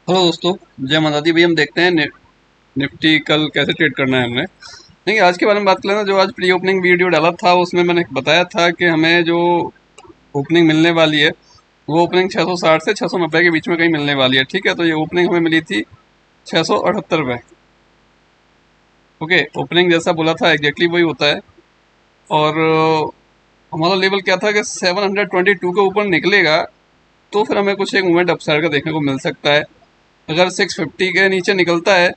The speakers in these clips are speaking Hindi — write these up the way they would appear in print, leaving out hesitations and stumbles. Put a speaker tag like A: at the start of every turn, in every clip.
A: हेलो दोस्तों, जय माता दी। भाई हम देखते हैं निफ्टी कल कैसे ट्रेड करना है हमने। देखिए आज के बारे में बात कर लेना। जो आज प्री ओपनिंग वीडियो डाला था उसमें मैंने बताया था कि हमें जो ओपनिंग मिलने वाली है वो ओपनिंग 660 से 690 के बीच में कहीं मिलने वाली है। ठीक है, तो ये ओपनिंग हमें मिली थी 678 में। ओके, ओपनिंग जैसा बोला था एग्जैक्टली वही होता है। और हमारा लेवल क्या था कि 722 के ऊपर निकलेगा तो फिर हमें कुछ एक मूवमेंट अपसाइड का देखने को मिल सकता है। अगर 650 के नीचे निकलता है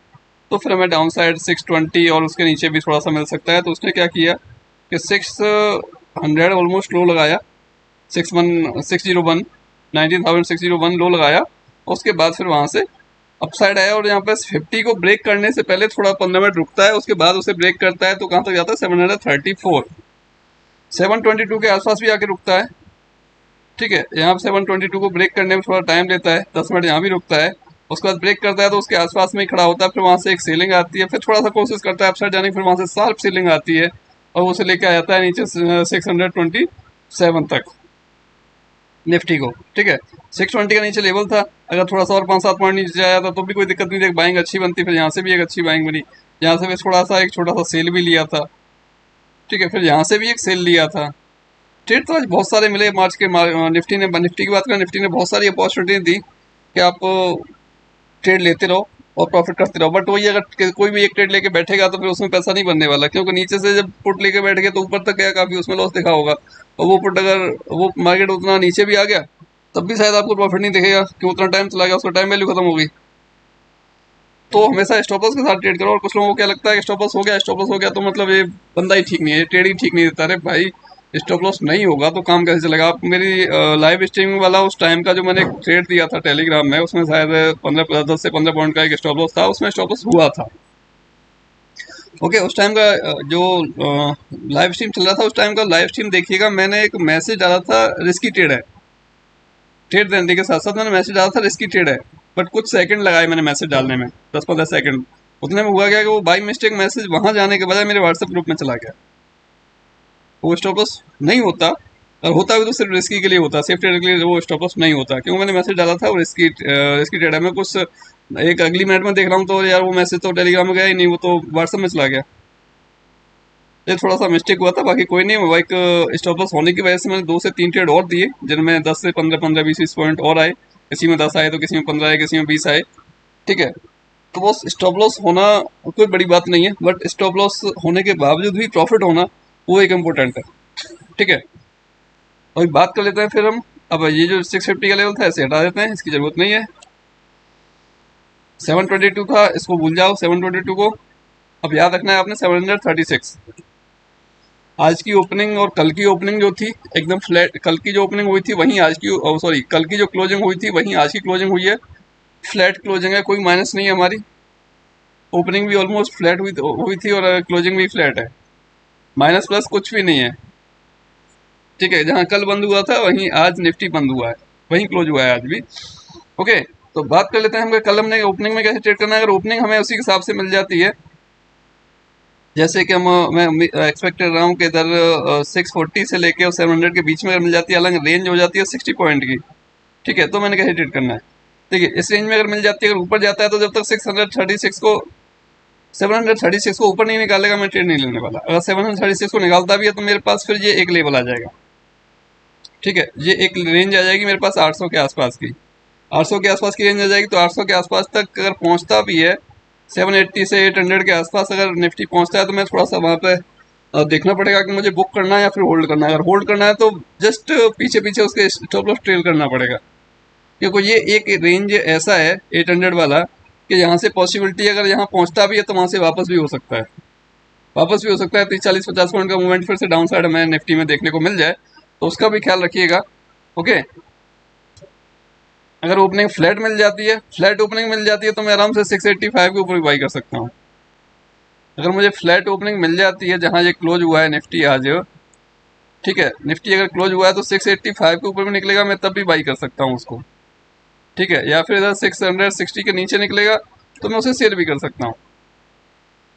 A: तो फिर हमें डाउन साइड 620 और उसके नीचे भी थोड़ा सा मिल सकता है। तो उसने क्या किया कि 600 ऑलमोस्ट लो लगाया, 61601 19,601 लो लगाया। उसके बाद फिर वहाँ से अपसाइड आया और यहाँ पे 50 को ब्रेक करने से पहले थोड़ा 15 मिनट रुकता है, उसके बाद उसे ब्रेक करता है तो कहाँ तक जाता है 734, 722 के आसपास भी आके रुकता है। ठीक है, यहाँ पे 722 को ब्रेक करने में थोड़ा टाइम लेता है, 10 मिनट यहाँ भी रुकता है। उसके बाद ब्रेक करता है तो उसके आसपास में ही खड़ा होता है। फिर वहाँ से एक सीलिंग आती है, फिर थोड़ा सा कोशिश करता है अपसाइड जाने की, फिर वहाँ से शार्प सीलिंग आती है और उसे लेके आ जाता है नीचे 627 तक निफ्टी को। ठीक है, 620 का नीचे लेवल था। अगर थोड़ा सा और 5-7 पॉइंट नीचे आया था तो भी कोई दिक्कत नहीं थी, एक बाइंग अच्छी बनती। फिर यहाँ से भी एक अच्छी बाइंग बनी, यहाँ से भी थोड़ा सा एक छोटा सा सेल भी लिया था। ठीक है, फिर यहाँ से भी एक सेल लिया था। ट्रेड तो आज बहुत सारे मिले मार्च के निफ्टी की बात करें, निफ्टी ने बहुत सारी अपॉर्चुनिटी दी कि आप ट्रेड लेते रहो और प्रॉफिट करते रहो। बट वही अगर कोई भी एक ट्रेड लेके बैठेगा तो फिर उसमें पैसा नहीं बनने वाला, क्योंकि नीचे से जब पुट लेके बैठ गए तो ऊपर तक गया, काफी उसमें लॉस दिखा होगा। और वो पुट अगर वो मार्केट उतना नीचे भी आ गया तब भी शायद आपको प्रॉफिट नहीं दिखेगा, कि उतना टाइम चला गया, उसका टाइम वैल्यू खत्म हो गई। तो हमेशा स्टॉप लॉस के साथ ट्रेड करो। और कुछ लोगों को क्या लगता है कि स्टॉप लॉस हो गया, स्टॉप लॉस हो गया तो मतलब ये बंदा ही ठीक नहीं है, ट्रेड ही ठीक नहीं देता। अरे भाई, स्टॉप लॉस नहीं होगा तो काम कैसे चलेगा। आप मेरी लाइव स्ट्रीमिंग वाला उस टाइम का जो मैंने ट्रेड दिया था टेलीग्राम में, उसमें शायद 10 से 15 पॉइंट का एक स्टॉप लॉस था, उसमें स्टॉप लॉस हुआ था। ओके, उस टाइम का जो लाइव स्ट्रीम चल रहा था, उस टाइम का लाइव स्ट्रीम देखिएगा। मैंने एक मैसेज डाला था रिस्की ट्रेड है, ट्रेड देने के साथ साथ मैंने मैसेज डाला था रिस्की ट्रेड है। बट कुछ सेकंड लगाए मैंने मैसेज डालने में, 10-15 सेकंड। उतने में हुआ क्या कि वो बाई मिस्टेक मैसेज वहां जाने के बजाय मेरे व्हाट्सएप ग्रुप में चला गया। वो स्टॉप लॉस नहीं होता, और होता भी तो सिर्फ रिस्की के लिए होता, सेफ ट्रेड के लिए वो स्टॉप लॉस नहीं होता। क्योंकि मैंने मैसेज डाला था वो रिस्की ट्रेड है। मैं कुछ एक अगली मिनट में देख रहा हूँ तो यार वो मैसेज तो टेलीग्राम में गया ही नहीं, वो तो व्हाट्सएप में चला गया। ये थोड़ा सा मिस्टेक हुआ था, बाकी कोई नहीं। वो एक स्टॉप लॉस होने की वजह से मैंने 2 से 3 ट्रेड और दिए, जिनमें 10 से 15, 15-20 पॉइंट और आए। किसी में 10 आए तो किसी में 15 आए, किसी में 20 आए। ठीक है, तो वो स्टॉप लॉस होना कोई बड़ी बात नहीं है, बट स्टॉप लॉस होने के बावजूद भी प्रॉफिट होना वो एक इम्पोर्टेंट है। ठीक है, अभी बात कर लेते हैं फिर हम। अब ये जो 650 का लेवल था इसे हटा देते हैं, इसकी जरूरत नहीं है। 722 था, इसको भूल जाओ 722 को। अब याद रखना है आपने 736। आज की ओपनिंग और कल की ओपनिंग जो थी एकदम फ्लैट, कल की जो ओपनिंग हुई थी वहीं आज की, सॉरी, कल की जो क्लोजिंग हुई थी वहीं आज की क्लोजिंग हुई है। फ्लैट क्लोजिंग है, कोई माइनस नहीं है हमारी। ओपनिंग भी ऑलमोस्ट फ्लैट हुई थी और क्लोजिंग भी फ्लैट है, माइनस प्लस कुछ भी नहीं है। ठीक है, जहां कल बंद हुआ था वहीं आज निफ्टी बंद हुआ है, वहीं क्लोज हुआ है आज भी। ओके, तो बात कर लेते हैं हम कल हमने ओपनिंग में कैसे ट्रेड करना है। अगर ओपनिंग हमें उसी के हिसाब से मिल जाती है, जैसे कि मैं एक्सपेक्ट कर रहा हूँ कि इधर 640 से लेके और 700 के बीच में अगर मिल जाती है, अलग रेंज हो जाती है 60 पॉइंट की। ठीक है, तो मैंने कैसे ट्रेड करना है। देखिए, इस रेंज में अगर मिल जाती है, अगर ऊपर जाता है तो जब तक 636 को 736 को ऊपर नहीं निकालेगा मैं ट्रेड नहीं लेने वाला। अगर 736 को निकालता भी है तो मेरे पास फिर ये एक लेवल आ जाएगा। ठीक है, ये एक रेंज आ जाएगी मेरे पास 800 के आसपास की, 800 के आसपास की रेंज आ जाएगी। तो 800 के आसपास तक अगर पहुंचता भी है, 780 से 800 के आसपास अगर निफ्टी पहुंचता है तो मैं थोड़ा सा वहाँ पे देखना पड़ेगा कि मुझे बुक करना है या फिर होल्ड करना है। अगर होल्ड करना है तो जस्ट पीछे पीछे उसके स्टॉप लॉस ट्रेल करना पड़ेगा, क्योंकि ये एक रेंज ऐसा है 800 वाला कि यहाँ से पॉसिबिलिटी अगर यहाँ पहुंचता भी है तो वहाँ से वापस भी हो सकता है, वापस भी हो सकता है। 30-40-50 पॉइंट का मूवमेंट फिर से डाउन साइड हमें निफ्टी में देखने को मिल जाए, तो उसका भी ख्याल रखिएगा। ओके, अगर ओपनिंग फ्लैट मिल जाती है, फ्लैट ओपनिंग मिल जाती है तो मैं आराम से 685 के ऊपर भी बाई कर सकता हूँ। अगर मुझे फ्लैट ओपनिंग मिल जाती है जहाँ ये क्लोज हुआ है निफ्टी आज, ठीक है, निफ्टी अगर क्लोज हुआ है तो 685 के ऊपर भी निकलेगा, मैं तब भी बाई कर सकता हूँ उसको। ठीक है, या फिर इधर 660 के नीचे निकलेगा तो मैं उसे सेल भी कर सकता हूँ।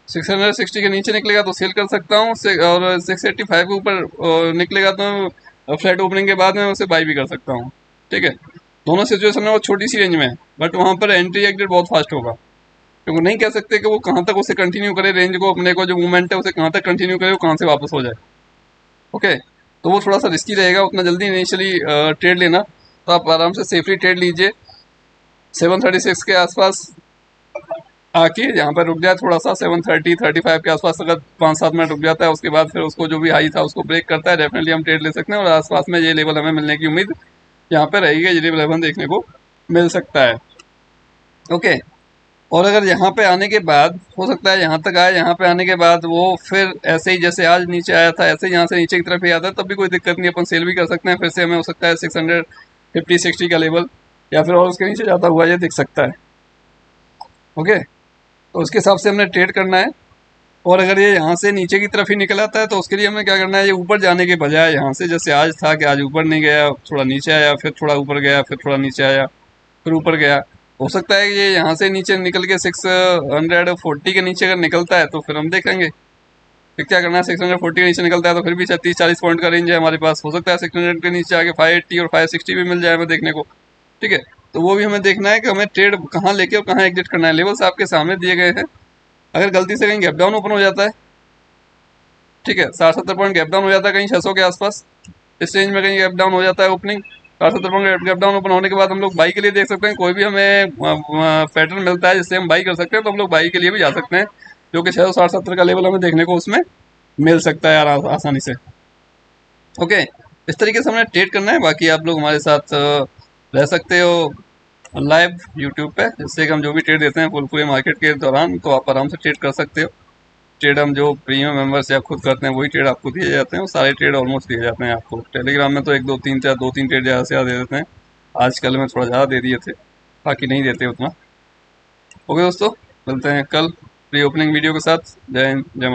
A: 660 के नीचे निकलेगा तो सेल कर सकता हूँ, और 685 के ऊपर निकलेगा तो फ्लैट ओपनिंग के बाद मैं उसे बाई भी कर सकता हूँ। ठीक है, दोनों सिचुएशन में वो छोटी सी रेंज में है, बट वहाँ पर एंट्री एग्जिट बहुत फास्ट होगा, क्योंकि नहीं कह सकते कि वो कहाँ तक उसे कंटिन्यू करे रेंज को, अपने को जो मूवमेंट है उसे कहाँ तक कंटिन्यू करे, वो कहाँ से वापस हो जाए। ओके, तो वो थोड़ा सा रिस्की रहेगा उतना जल्दी इनिशियली ट्रेड लेना। तो आप आराम से सेफली ट्रेड लीजिए। 736 के आसपास आके यहाँ पर रुक जाए थोड़ा सा, 730 35 के आसपास अगर 5-7 मिनट रुक जाता है, उसके बाद फिर उसको जो भी हाई था उसको ब्रेक करता है, डेफिनेटली हम ट्रेड ले सकते हैं। और आसपास में ये लेवल हमें मिलने की उम्मीद यहाँ पे रहेगी, ये लेवल 11 देखने को मिल सकता है। ओके, और अगर यहाँ पे आने के बाद हो सकता है यहाँ तक आए, यहाँ पे आने के बाद वो फिर ऐसे ही जैसे आज नीचे आया था ऐसे ही यहाँ से नीचे की तरफ ही आता है, तब भी कोई दिक्कत नहीं, अपन सेल भी कर सकते हैं। फिर से हमें हो सकता है 650-60 का लेवल या फिर और उसके नीचे जाता हुआ ये दिख सकता है। ओके, तो उसके हिसाब से हमने ट्रेड करना है। और अगर ये यहाँ से नीचे की तरफ ही निकल आता है तो उसके लिए हमें क्या करना है, ये ऊपर जाने के बजाय यहाँ से जैसे आज था कि आज ऊपर नहीं गया, थोड़ा नीचे आया, फिर थोड़ा ऊपर गया, फिर थोड़ा नीचे आया, फिर ऊपर गया, हो सकता है कि ये यहाँ से नीचे निकल के 640 के नीचे अगर निकलता है तो फिर हम देखेंगे फिर क्या करना है। 640 के नीचे निकलता है तो फिर भी 30-40 पॉइंट का रेंज है हमारे पास, हो सकता है 600 के नीचे आके 580 और 560 भी मिल जाए हमें देखने को। ठीक है, तो वो भी हमें देखना है कि हमें ट्रेड कहाँ लेके और कहाँ एग्जिट करना है। लेवल्स आपके सामने दिए गए हैं। अगर गलती से कहीं गैप डाउन ओपन हो जाता है, ठीक है, 60-70 पॉइंट गैप डाउन हो जाता है कहीं 600 के आसपास, इस रेंज में कहीं गैप डाउन हो जाता है opening, 60-70 point gap down open होने के बाद हम लोग बाई के लिए देख सकते हैं। कोई भी हमें पैटर्न मिलता है जिससे हम बाई कर सकते हैं तो हम लोग बाई के लिए भी जा सकते हैं, जो कि 660-70 का लेवल हमें देखने को उसमें मिल सकता है आसानी से। ओके, इस तरीके से हमने ट्रेड करना है। बाकी आप लोग हमारे साथ रह सकते हो लाइव यूट्यूब पे, जिससे कि हम जो भी ट्रेड देते हैं पूरे मार्केट के दौरान तो आप आराम से ट्रेड कर सकते हो। ट्रेड हम जो प्रीमियम मेंबर्स या खुद करते हैं वही ट्रेड आपको दिए जाते हैं, और सारे ट्रेड ऑलमोस्ट दिए जाते हैं आपको। टेलीग्राम में तो 1-2-3 2-3 ट्रेड ज़्यादा से ज़्यादा दे देते हैं, आजकल में थोड़ा ज़्यादा दे दिए थे, बाकी नहीं देते उतना। ओके दोस्तों, मिलते हैं कल प्री ओपनिंग वीडियो के साथ। जय हिंद, जय